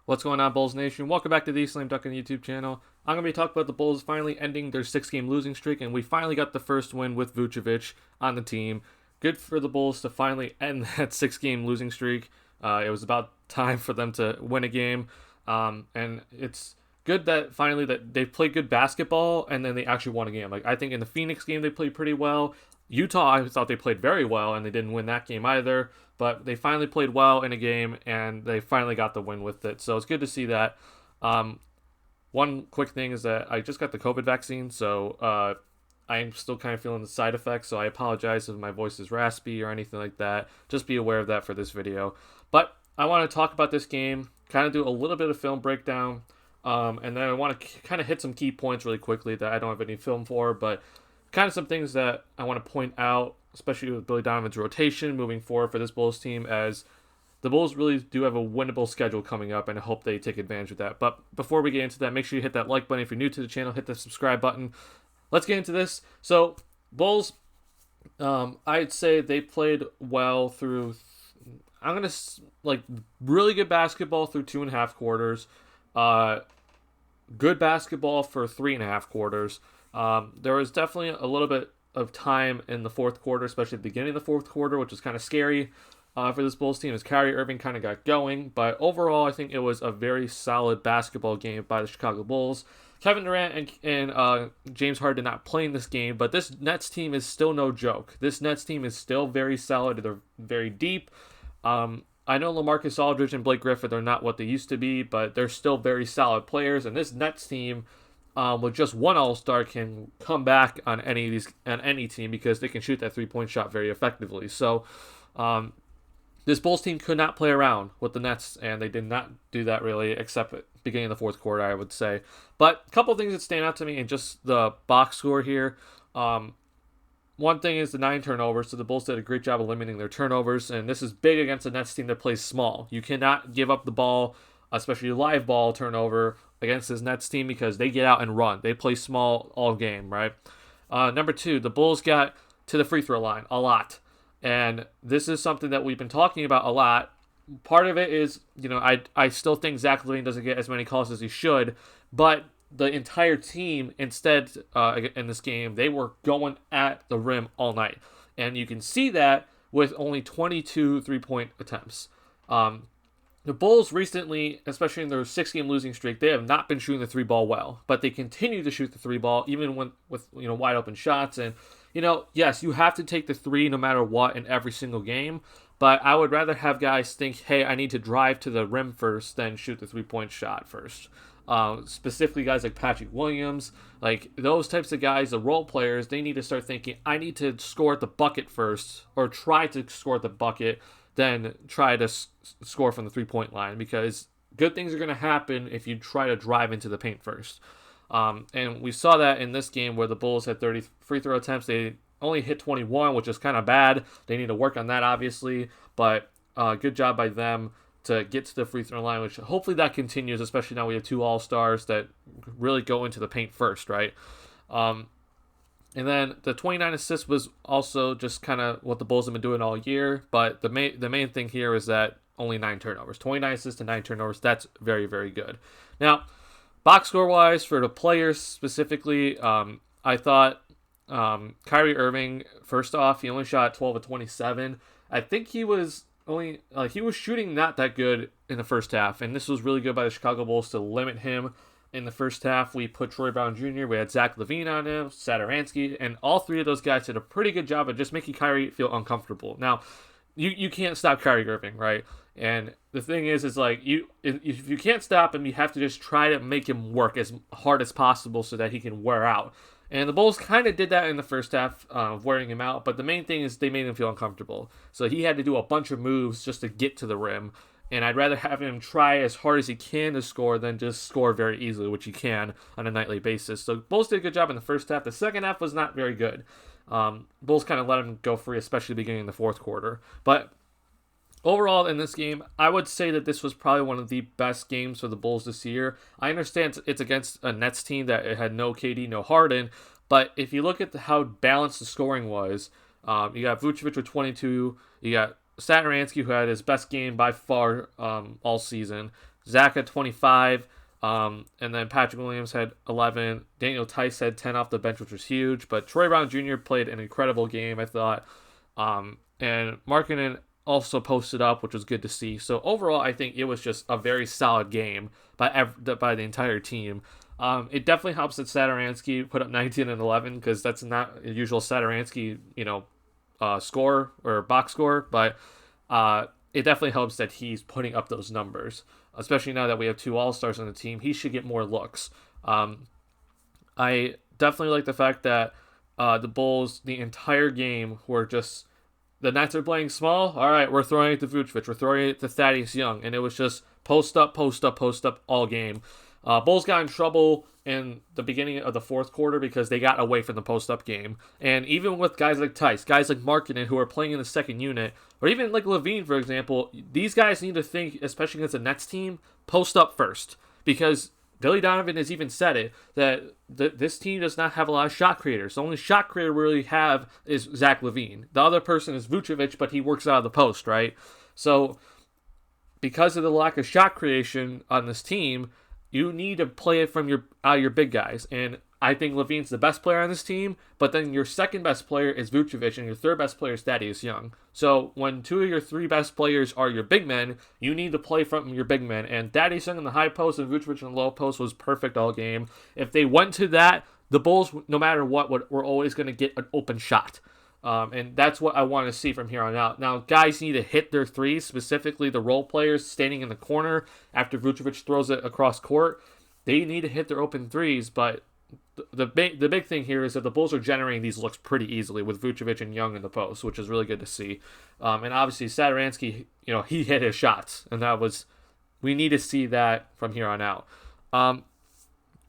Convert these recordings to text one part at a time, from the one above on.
What's going on, Bulls Nation? Welcome back to TheSlamDuncan YouTube channel. I'm going to be talking about the Bulls finally ending their 6-game losing streak, and we finally got the first win with Vucevic on the team. Good for the Bulls to finally end that 6-game losing streak. It was about time for them to win a game, and it's good that finally that they played good basketball and then they actually won a game. Like, I think in the Phoenix game they played pretty well. Utah, I thought they played very well, and they didn't win that game either. But they finally played well in a game, and they finally got the win with it. So it's good to see that. One quick thing is that I just got the COVID vaccine, so I'm still kind of feeling the side effects. So I apologize if my voice is raspy or anything like that. Just be aware of that for this video. But I want to talk about this game, kind of do a little bit of film breakdown, and then I want to kind of hit some key points really quickly that I don't have any film for, but kind of some things that I want to point out, especially with Billy Donovan's rotation moving forward for this Bulls team, as the Bulls really do have a winnable schedule coming up, and I hope they take advantage of that. But before we get into that, make sure you hit that like button if you're new to the channel, hit the subscribe button. Let's get into this. So, Bulls, I'd say they played well through, I'm going to, really good basketball through 2.5 quarters. Good basketball for 3.5 quarters. There was definitely a little bit of time in the fourth quarter, especially at the beginning of the fourth quarter, which was kind of scary for this Bulls team as Kyrie Irving kind of got going. But overall, I think it was a very solid basketball game by the Chicago Bulls. Kevin Durant and James Harden did not play in this game, but this Nets team is still no joke. This Nets team is still very solid. They're very deep. I know LaMarcus Aldridge and Blake Griffin are not what they used to be, but they're still very solid players. And this Nets team, with just one All-Star, can come back on any team because they can shoot that 3-point shot very effectively. So, this Bulls team could not play around with the Nets, and they did not do that really, except at the beginning of the fourth quarter, I would say. But a couple of things that stand out to me in just the box score here. One thing is the 9 turnovers, so the Bulls did a great job of limiting their turnovers, and this is big against a Nets team that plays small. You cannot give up the ball, especially live ball turnover, against this Nets team because they get out and run. They play small all game, right? Number 2, the Bulls got to the free throw line a lot, and this is something that we've been talking about a lot. Part of it is, I still think Zach LaVine doesn't get as many calls as he should, but the entire team, instead, in this game, they were going at the rim all night. And you can see that with only 22 three-point attempts. The Bulls recently, especially in their 6-game losing streak, they have not been shooting the 3-ball well. But they continue to shoot the 3-ball, even with wide open shots. And, yes, you have to take the 3 no matter what in every single game. But I would rather have guys think, hey, I need to drive to the rim first than shoot the 3-point shot first. Specifically guys like Patrick Williams, like those types of guys, the role players, they need to start thinking, I need to score at the bucket first, or try to score at the bucket, then try to score from the 3-point line, because good things are going to happen if you try to drive into the paint first. And we saw that in this game where the Bulls had 30 free throw attempts. They only hit 21, which is kind of bad. They need to work on that, obviously, but good job by them to get to the free throw line, which hopefully that continues, especially now we have 2 All-Stars that really go into the paint first, right? And then the 29 assists was also just kind of what the Bulls have been doing all year, but the main thing here is that only 9 turnovers. 29 assists to 9 turnovers, that's very, very good. Now, box score-wise, for the players specifically, I thought Kyrie Irving, first off, he only shot 12 of 27. I think he was shooting not that good in the first half, and this was really good by the Chicago Bulls to limit him. In the first half, we put Troy Brown Jr., we had Zach LaVine on him, Satoransky, and all 3 of those guys did a pretty good job of just making Kyrie feel uncomfortable. Now, you can't stop Kyrie Irving, right? And the thing is like, if you can't stop him, you have to just try to make him work as hard as possible so that he can wear out. And the Bulls kind of did that in the first half, wearing him out. But the main thing is they made him feel uncomfortable. So he had to do a bunch of moves just to get to the rim. And I'd rather have him try as hard as he can to score than just score very easily, which he can on a nightly basis. So Bulls did a good job in the first half. The second half was not very good. Bulls kind of let him go free, especially beginning in the fourth quarter. But overall, in this game, I would say that this was probably one of the best games for the Bulls this year. I understand it's against a Nets team that had no KD, no Harden, but if you look at how balanced the scoring was, you got Vucevic with 22, you got Satoransky, who had his best game by far all season. Zach had 25. And then Patrick Williams had 11. Daniel Tice had 10 off the bench, which was huge. But Troy Brown Jr. played an incredible game, I thought. And Markkanen also posted up, which was good to see. So overall, I think it was just a very solid game by the entire team. It definitely helps that Satoransky put up 19 and 11 because that's not a usual Satoransky, score or box score, but it definitely helps that he's putting up those numbers, especially now that we have 2 All-Stars on the team. He should get more looks. I definitely like the fact that the Bulls, the entire game, were just, the Nets are playing small. All right, we're throwing it to Vucevic. We're throwing it to Thaddeus Young. And it was just post up, post up, post up all game. Bulls got in trouble in the beginning of the fourth quarter because they got away from the post-up game. And even with guys like Tice, guys like Markkanen who are playing in the second unit, or even like Levine, for example, these guys need to think, especially against the Nets team, post-up first. Because Billy Donovan has even said it, that this team does not have a lot of shot creators. The only shot creator we really have is Zach LaVine. The other person is Vucevic, but he works out of the post, right? So because of the lack of shot creation on this team, you need to play it from your big guys. And I think Levine's the best player on this team, but then your second best player is Vucevic, and your third best player is Thaddeus Young. So when 2 of your 3 best players are your big men, you need to play from your big men. And Thaddeus Young in the high post and Vucevic in the low post was perfect all game. If they went to that, the Bulls, no matter what, were always going to get an open shot. And that's what I want to see from here on out. Now, guys need to hit their threes, specifically the role players standing in the corner after Vucevic throws it across court. They need to hit their open threes, but the big thing here is that the Bulls are generating these looks pretty easily with Vucevic and Young in the post, which is really good to see. And obviously, Satoransky, he hit his shots, and we need to see that from here on out.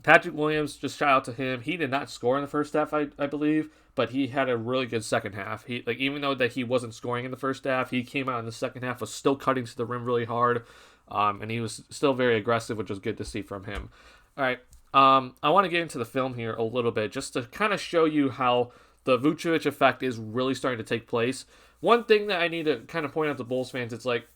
Patrick Williams, just shout out to him. He did not score in the first half, I believe, but he had a really good second half. Even though that he wasn't scoring in the first half, he came out in the second half, was still cutting to the rim really hard, and he was still very aggressive, which was good to see from him. All right, I want to get into the film here a little bit, just to kind of show you how the Vucevic effect is really starting to take place. One thing that I need to kind of point out to Bulls fans, it's like,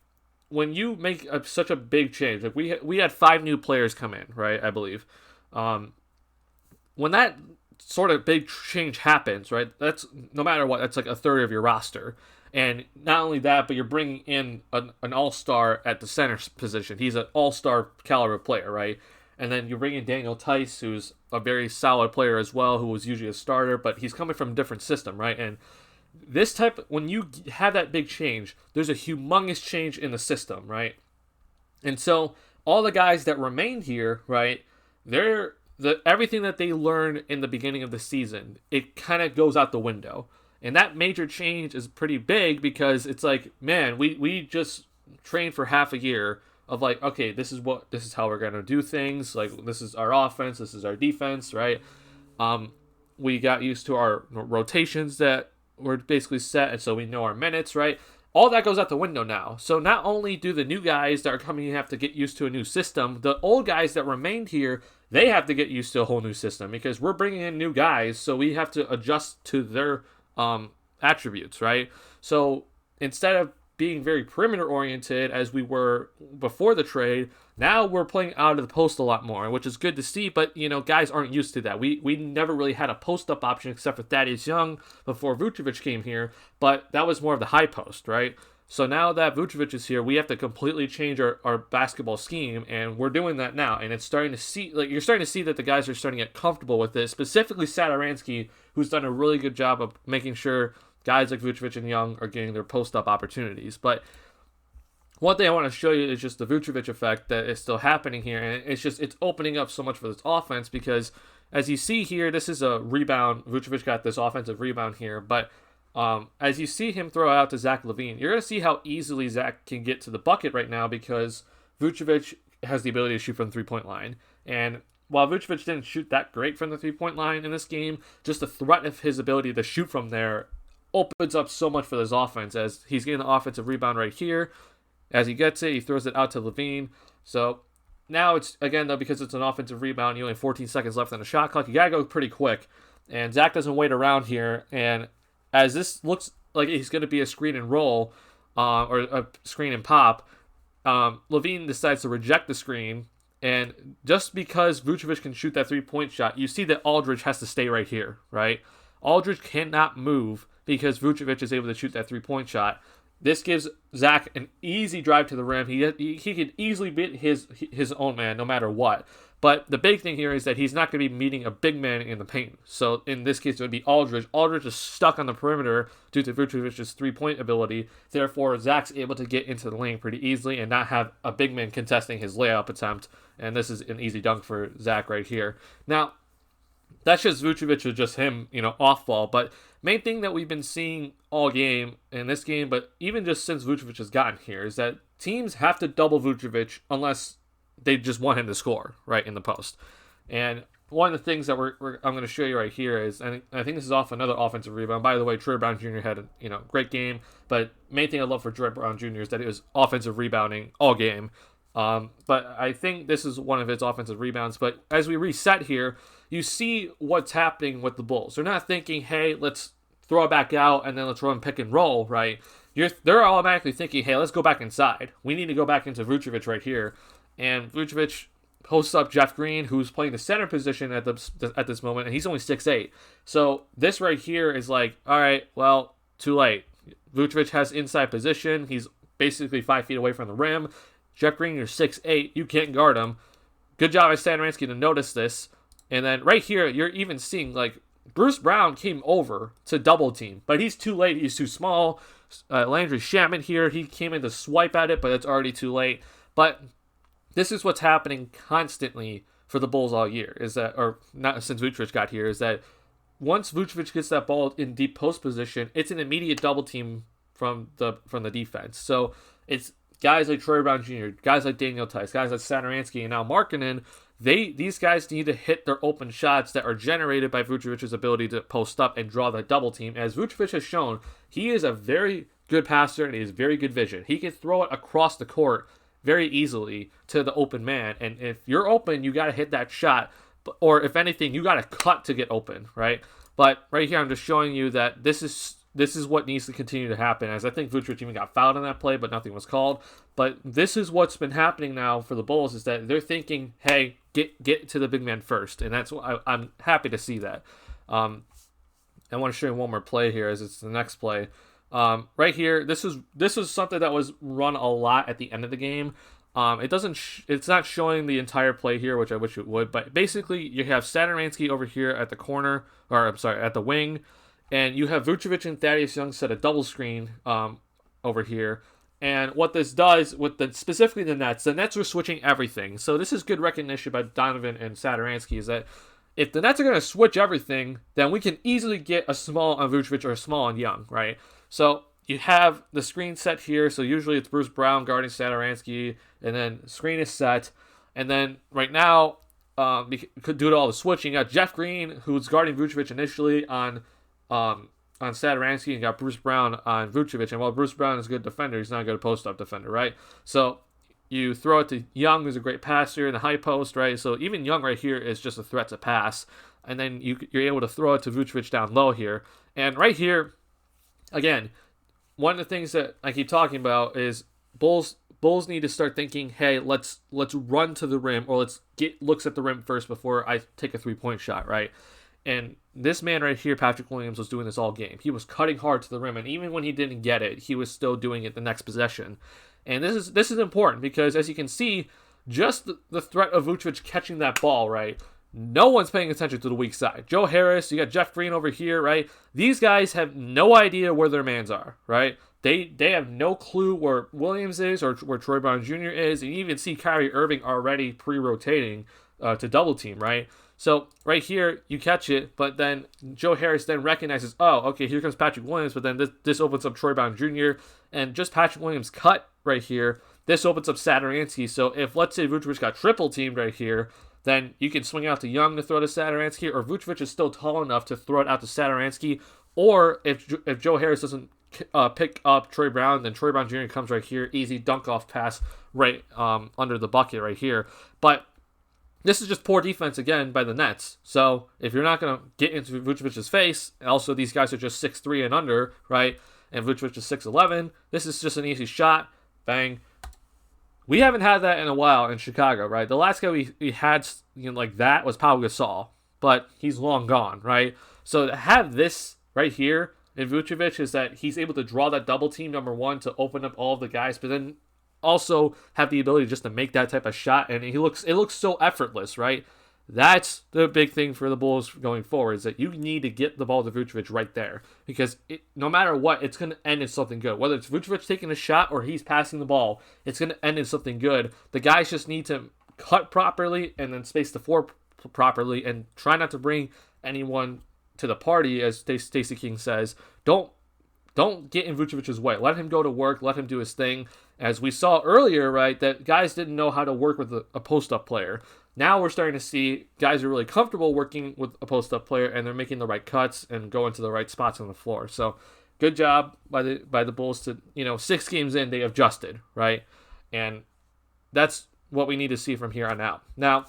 when you make such a big change, like we had 5 new players come in, right, I believe. When that sort of big change happens, right, that's, no matter what, that's like a third of your roster. And not only that, but you're bringing in an all-star at the center position. He's an all-star caliber player, right? And then you bring in Daniel Tice, who's a very solid player as well, who was usually a starter, but he's coming from a different system, right? And when you have that big change, there's a humongous change in the system, right? And so all the guys that remained here, right, everything that they learned in the beginning of the season, it kind of goes out the window. And that major change is pretty big because it's like, man, we just trained for half a year of like, okay, this is how we're going to do things. Like, this is our offense, this is our defense, right? We got used to our rotations that were basically set, and so we know our minutes, right? All that goes out the window now. So not only do the new guys that are coming in have to get used to a new system, the old guys that remained here, they have to get used to a whole new system because we're bringing in new guys, so we have to adjust to their attributes, right? So instead of being very perimeter oriented as we were before the trade, now we're playing out of the post a lot more, which is good to see, but guys aren't used to that. We never really had a post up option except for Thaddeus Young before Vucevic came here, but that was more of the high post, right? So now that Vucevic is here, we have to completely change our basketball scheme, and we're doing that now. And it's starting to see, you're starting to see that the guys are starting to get comfortable with this, specifically Satoransky, who's done a really good job of making sure guys like Vucevic and Young are getting their post-up opportunities. But one thing I want to show you is just the Vucevic effect that is still happening here, and it's opening up so much for this offense because, as you see here, this is a rebound. Vucevic got this offensive rebound here, but as you see him throw out to Zach LaVine, you're going to see how easily Zach can get to the bucket right now because Vucevic has the ability to shoot from the three-point line. And while Vucevic didn't shoot that great from the three-point line in this game, just the threat of his ability to shoot from there opens up so much for this offense as he's getting the offensive rebound right here. As he gets it, he throws it out to LaVine. So now it's, again, though, because it's an offensive rebound, you only have 14 seconds left on the shot clock. You got to go pretty quick. And Zach doesn't wait around here. And as this looks like he's going to be a screen and roll, or a screen and pop, Levine decides to reject the screen. And just because Vucevic can shoot that 3-point shot, you see that Aldridge has to stay right here, right? Aldridge cannot move because Vucevic is able to shoot that 3-point shot. This gives Zach an easy drive to the rim. He could easily beat his own man no matter what. But the big thing here is that he's not going to be meeting a big man in the paint. So in this case, it would be Aldridge. Aldridge is stuck on the perimeter due to Vucevic's 3-point ability. Therefore, Zach's able to get into the lane pretty easily and not have a big man contesting his layup attempt. And this is an easy dunk for Zach right here. Now, that's just Vucevic with just him, off ball. But main thing that we've been seeing all game in this game, but even just since Vucevic has gotten here, is that teams have to double Vucevic unless they just want him to score right in the post. And one of the things that I'm going to show you right here is, and I think this is off another offensive rebound. By the way, Troy Brown Jr. had a great game, but main thing I love for Troy Brown Jr. is that it was offensive rebounding all game. But I think this is one of his offensive rebounds. But as we reset here, you see what's happening with the Bulls. They're not thinking, hey, let's throw it back out and then let's run pick and roll, right? They're automatically thinking, hey, let's go back inside. We need to go back into Vucevic right here. And Vucevic posts up Jeff Green, who's playing the center position at this moment, and he's only 6'8". So this right here is like, all right, well, too late. Vucevic has inside position. He's basically 5 feet away from the rim. Jeff Green, you're 6'8". You can't guard him. Good job by Satoransky to notice this. And then right here, you're even seeing, like, Bruce Brown came over to double team, but he's too late. He's too small. Landry Shamet here, he came in to swipe at it, but it's already too late. But this is what's happening constantly for the Bulls all year, is that, or not since Vucevic got here, is that once Vucevic gets that ball in deep post position, it's an immediate double team from the defense. So it's guys like Troy Brown Jr., guys like Daniel Tice, guys like Satoransky, and now Markkanen. These guys need to hit their open shots that are generated by Vucevic's ability to post up and draw that double team. As Vucevic has shown, he is a very good passer and he has very good vision. He can throw it across the court very easily to the open man. And if you're open, you got to hit that shot. Or if anything, you got to cut to get open, right? But right here, I'm just showing you that this is what needs to continue to happen. As I think Vucevic even got fouled on that play, but nothing was called. But this is what's been happening now for the Bulls, is that they're thinking, hey, get to the big man first. And that's what I'm happy to see that. I want to show you one more play here, as it's the next play. Right here, this was something that was run a lot at the end of the game. It's not showing the entire play here, which I wish it would. But basically, you have Satoransky over here at the corner, or I'm sorry, at the wing, and you have Vucevic and Thaddeus Young set a double screen over here. And what this does with specifically the Nets are switching everything. So this is good recognition by Donovan and Satoransky, is that if the Nets are going to switch everything, then we can easily get a small on Vucevic or a small on Young, right? So you have the screen set here. So usually it's Bruce Brown guarding Satoransky, and then screen is set. And then right now, due to all the switching, you got Jeff Green, who's guarding Vucevic initially on Satoransky, and got Bruce Brown on Vucevic. And while Bruce Brown is a good defender, he's not a good post-up defender, right? So you throw it to Young, who's a great passer in the high post, right? So even Young right here is just a threat to pass. And then you're able to throw it to Vucevic down low here. And right here, again, one of the things that I keep talking about is Bulls need to start thinking, hey, let's run to the rim, or let's get looks at the rim first before I take a 3-point shot, right? And this man right here, Patrick Williams, was doing this all game. He was cutting hard to the rim, and even when he didn't get it, he was still doing it the next possession. And this is important because, as you can see, just the threat of Vucevic catching that ball, right? No one's paying attention to the weak side. Joe Harris, you got Jeff Green over here, right? These guys have no idea where their mans are, right? They have no clue where Williams is or where Troy Brown Jr. is. And you even see Kyrie Irving already pre-rotating to double team, right? So right here, you catch it, but then Joe Harris then recognizes, oh, okay, here comes Patrick Williams, but then this opens up Troy Brown Jr., and just Patrick Williams' cut right here, this opens up Satoransky. So if, let's say, Vucevic got triple teamed right here, then you can swing out to Young to throw to Satoransky, or Vucevic is still tall enough to throw it out to Satoransky, or if Joe Harris doesn't pick up Troy Brown, then Troy Brown Jr. comes right here, easy dunk-off pass right under the bucket right here. But this is just poor defense again by the Nets. So if you're not going to get into Vucevic's face, also these guys are just 6'3" and under, right? and Vucevic is 6'11". This is just an easy shot. Bang. We haven't had that in a while in Chicago, right? The last guy we had like that was Pau Gasol, but he's long gone, right? So to have this right here in Vucevic is that he's able to draw that double team, number one, to open up all of the guys, but then also have the ability just to make that type of shot, and it looks so effortless, right? That's the big thing for the Bulls going forward, is that you need to get the ball to Vucevic right there, because no matter what, it's going to end in something good. Whether it's Vucevic taking a shot or he's passing the ball, it's going to end in something good. The guys just need to cut properly and then space the floor properly, and try not to bring anyone to the party, as Stacey King says. Don't get in Vucevic's way. Let him go to work. Let him do his thing. As we saw earlier, right, that guys didn't know how to work with a post-up player. Now we're starting to see guys are really comfortable working with a post-up player, and they're making the right cuts and going to the right spots on the floor. So good job by the Bulls to, 6 games in, they adjusted, right? And that's what we need to see from here on out. Now,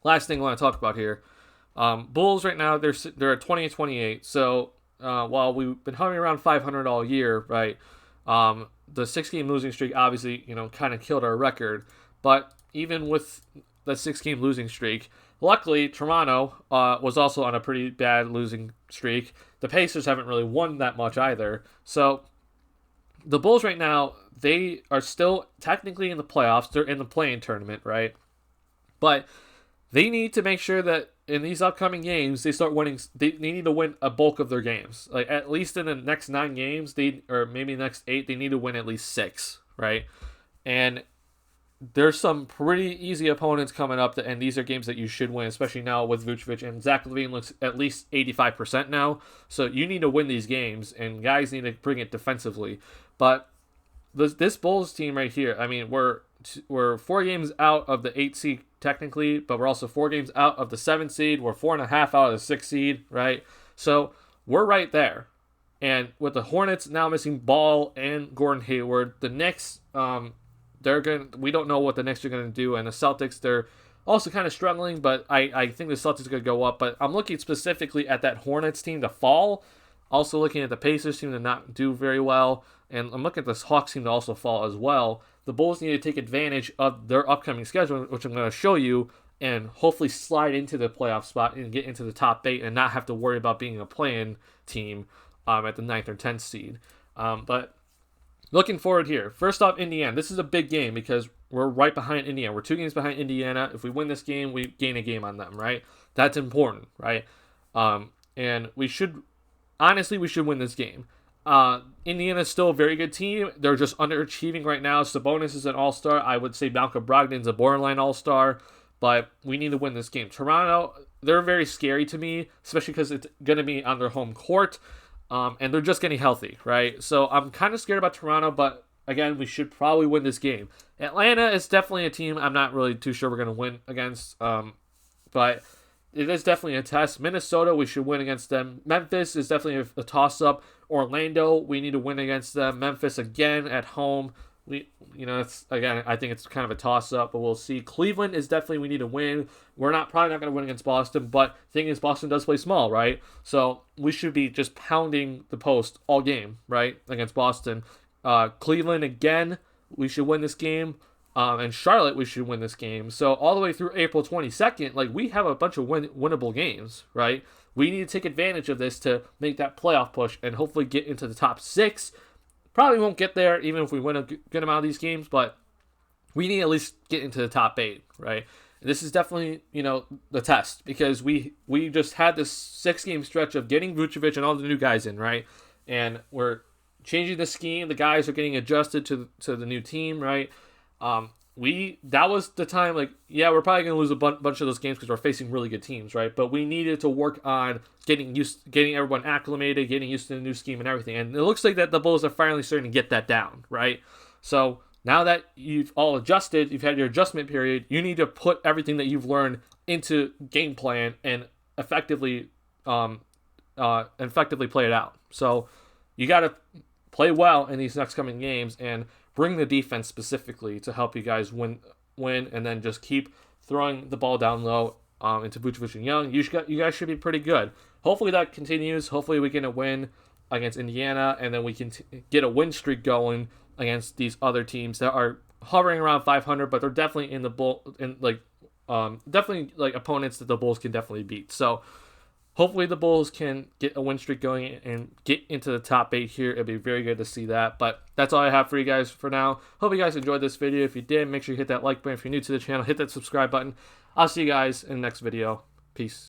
last thing I want to talk about here. Bulls right now, they're at 20-28. So while we've been hovering around 500 all year, right, the 6-game losing streak obviously, kind of killed our record. But even with the 6-game losing streak, luckily Toronto was also on a pretty bad losing streak. The Pacers haven't really won that much either. So the Bulls right now, they are still technically in the playoffs. They're in the play-in tournament, right? But they need to make sure that in these upcoming games, they start winning. They need to win a bulk of their games. Like, at least in the next 9 games, or maybe the next 8, they need to win at least 6, right? And there's some pretty easy opponents coming up, and these are games that you should win, especially now with Vucevic, and Zach LaVine looks at least 85% now. So you need to win these games, and guys need to bring it defensively. But this Bulls team right here, I mean, we're 4 games out of the 8 seed technically, but we're also 4 games out of the 7 seed. We're 4.5 out of the 6 seed, right? So we're right there. And with the Hornets now missing Ball and Gordon Hayward, the Knicks, we don't know what the Knicks are going to do, and the Celtics, they're also kind of struggling, but I think the Celtics are going to go up. But I'm looking specifically at that Hornets team to fall. Also looking at the Pacers team to not do very well, and I'm looking at this Hawks team to also fall as well. The Bulls need to take advantage of their upcoming schedule, which I'm going to show you, and hopefully slide into the playoff spot and get into the top 8 and not have to worry about being a play-in team at the 9th or 10th seed. But looking forward here. First off, Indiana. This is a big game because we're right behind Indiana. We're 2 games behind Indiana. If we win this game, we gain a game on them, right? That's important, right? And we should win this game. Indiana's still a very good team. They're just underachieving right now. Sabonis is an all-star. I would say Malcolm Brogdon's a borderline all-star, but we need to win this game. Toronto, they're very scary to me, especially because it's going to be on their home court, and they're just getting healthy, right? So I'm kind of scared about Toronto, but again, we should probably win this game. Atlanta is definitely a team I'm not really too sure we're going to win against, but it is definitely a test. Minnesota, we should win against them. Memphis is definitely a toss-up. Orlando, we need to win against them. Memphis, again, at home. I think it's kind of a toss-up, but we'll see. Cleveland is definitely, we need to win. We're probably not going to win against Boston, but the thing is, Boston does play small, right? So we should be just pounding the post all game, right, against Boston. Cleveland, again, we should win this game. And Charlotte, we should win this game. So all the way through April 22nd, we have a bunch of winnable games, right? We need to take advantage of this to make that playoff push and hopefully get into the top 6. Probably won't get there even if we win a good amount of these games, but we need to at least get into the top 8, right? And this is definitely, the test, because we just had this 6-game stretch of getting Vucevic and all the new guys in, right? And we're changing the scheme. The guys are getting adjusted to the new team, right? That was the time, we're probably going to lose a bunch of those games because we're facing really good teams, right? But we needed to work on getting everyone acclimated, getting used to the new scheme and everything. And it looks like that the Bulls are finally starting to get that down, right? So now that you've all adjusted, you've had your adjustment period, you need to put everything that you've learned into game plan and effectively play it out. So you got to play well in these next coming games and bring the defense specifically to help you guys win, and then just keep throwing the ball down low into Vucevic and Young. You guys should be pretty good. Hopefully that continues. Hopefully we get a win against Indiana, and then we can get a win streak going against these other teams that are hovering around 500, but they're definitely in the definitely like opponents that the Bulls can definitely beat. So hopefully the Bulls can get a win streak going and get into the top 8 here. It'd be very good to see that. But that's all I have for you guys for now. Hope you guys enjoyed this video. If you did, make sure you hit that like button. If you're new to the channel, hit that subscribe button. I'll see you guys in the next video. Peace.